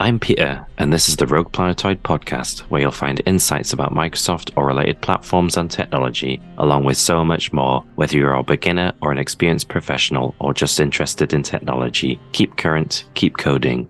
I'm Peter, and this is the RoguePlanetoid Podcast, where you'll find insights about Microsoft or related platforms and technology, along with so much more. Whether you're a beginner or an experienced professional or just interested in technology, keep current, keep coding.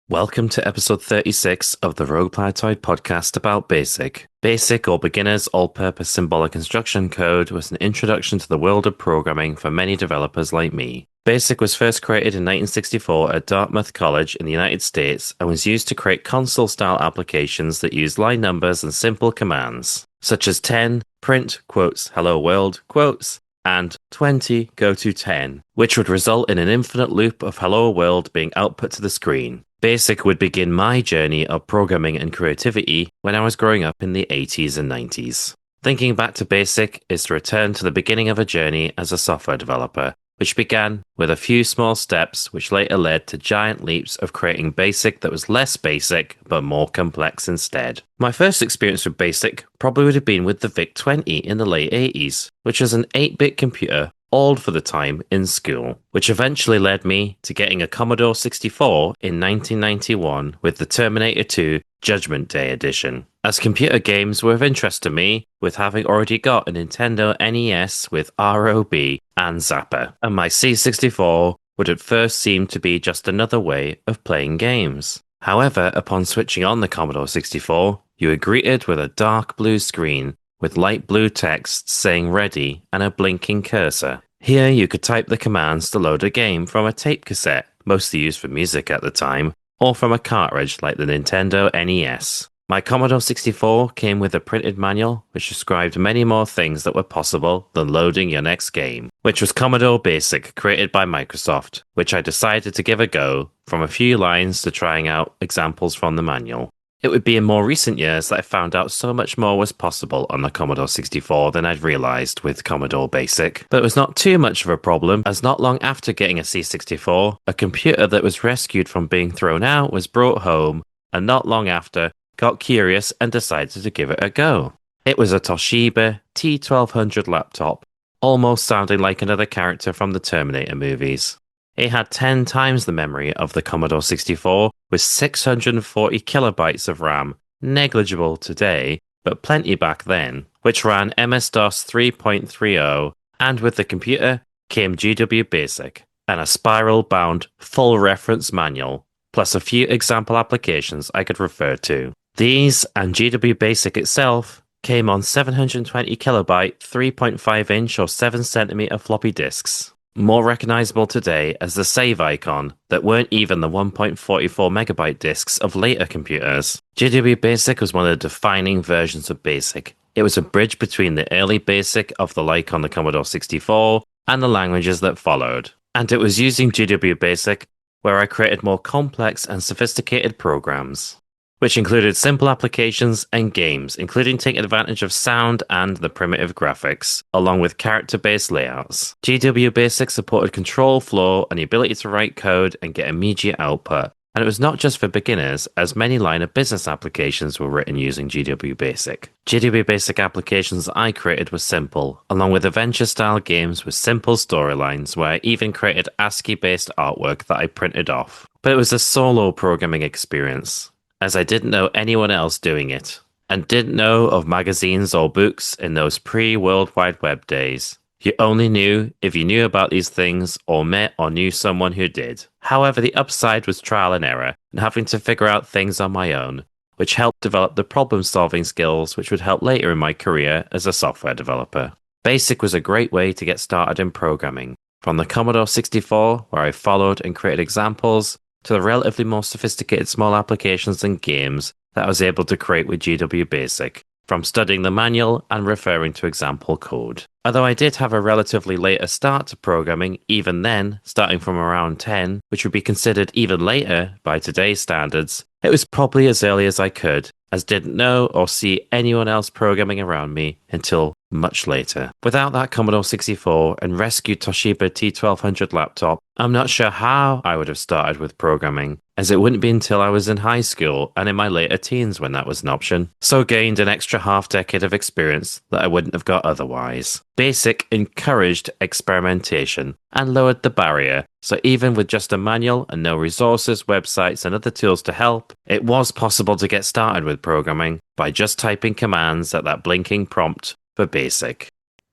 Welcome to episode 36 of the RoguePlanetoid Podcast about BASIC. BASIC, or Beginner's All-Purpose Symbolic Instruction Code, was an introduction to the world of programming for many developers like me. BASIC was first created in 1964 at Dartmouth College in the United States and was used to create console-style applications that use line numbers and simple commands, such as 10, print, quotes, hello world, quotes, and 20, go to 10, which would result in an infinite loop of hello world being output to the screen. BASIC would begin my journey of programming and creativity when I was growing up in the 80s and 90s. Thinking back to BASIC is to return to the beginning of a journey as a software developer, which began with a few small steps which later led to giant leaps of creating BASIC that was less basic but more complex instead. My first experience with BASIC probably would have been with the VIC-20 in the late 80s, which was an 8-bit computer, old for the time, in school, which eventually led me to getting a Commodore 64 in 1991 with the Terminator 2 Judgment Day edition, as computer games were of interest to me, with having already got a Nintendo NES with ROB and Zapper, and my C64 would at first seem to be just another way of playing games. However, upon switching on the Commodore 64, you were greeted with a dark blue screen with light blue text saying ready and a blinking cursor. Here you could type the commands to load a game from a tape cassette, mostly used for music at the time, or from a cartridge like the Nintendo NES. My Commodore 64 came with a printed manual which described many more things that were possible than loading your next game, which was Commodore BASIC, created by Microsoft, which I decided to give a go, from a few lines to trying out examples from the manual. It would be in more recent years that I found out so much more was possible on the Commodore 64 than I'd realised with Commodore BASIC. But it was not too much of a problem, as not long after getting a C64, a computer that was rescued from being thrown out was brought home, and not long after, got curious and decided to give it a go. It was a Toshiba T-1200 laptop, almost sounding like another character from the Terminator movies. It had 10 times the memory of the Commodore 64, with 640 kilobytes of RAM, negligible today, but plenty back then, which ran MS-DOS 3.30, and with the computer came GW BASIC, and a spiral-bound full reference manual, plus a few example applications I could refer to. These, and GW BASIC itself, came on 720 kilobyte, 3.5 inch or 7 centimeter floppy disks, more recognizable today as the save icon that weren't even the 1.44 megabyte disks of later computers. GW BASIC was one of the defining versions of BASIC. It was a bridge between the early BASIC of the like on the Commodore 64 and the languages that followed. And it was using GW BASIC where I created more complex and sophisticated programs, which included simple applications and games, including taking advantage of sound and the primitive graphics, along with character-based layouts. GW BASIC supported control flow and the ability to write code and get immediate output, and it was not just for beginners, as many line of business applications were written using GW BASIC. GW BASIC applications I created were simple, along with adventure-style games with simple storylines where I even created ASCII-based artwork that I printed off. But it was a solo programming experience, as I didn't know anyone else doing it, and didn't know of magazines or books in those pre-World Wide Web days. You only knew if you knew about these things or met or knew someone who did. However, the upside was trial and error, and having to figure out things on my own, which helped develop the problem-solving skills which would help later in my career as a software developer. BASIC was a great way to get started in programming, from the Commodore 64, where I followed and created examples, to the relatively more sophisticated small applications and games that I was able to create with GW BASIC, from studying the manual and referring to example code. Although I did have a relatively later start to programming, even then, starting from around 10, which would be considered even later by today's standards, it was probably as early as I could, as didn't know or see anyone else programming around me until much later. Without that Commodore 64 and rescued Toshiba T-1200 laptop, I'm not sure how I would have started with programming, as it wouldn't be until I was in high school and in my later teens when that was an option. So gained an extra half-decade of experience that I wouldn't have got otherwise. BASIC encouraged experimentation and lowered the barrier, so even with just a manual and no resources, websites and other tools to help, it was possible to get started with programming by just typing commands at that blinking prompt for BASIC.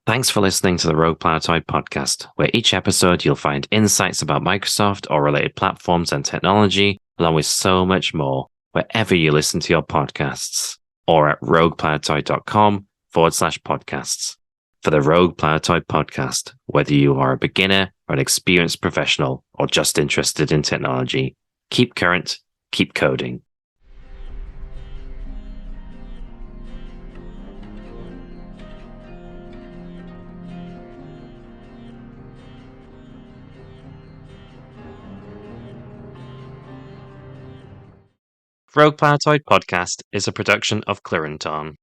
Thanks for listening to the RoguePlanetoid Podcast, where each episode you'll find insights about Microsoft or related platforms and technology, along with so much more, wherever you listen to your podcasts, or at RoguePlanetoid.com/podcasts. For the RoguePlanetoid Podcast, whether you are a beginner or an experienced professional or just interested in technology, keep current, keep coding. RoguePlanetoid Podcast is a production of Clarinton.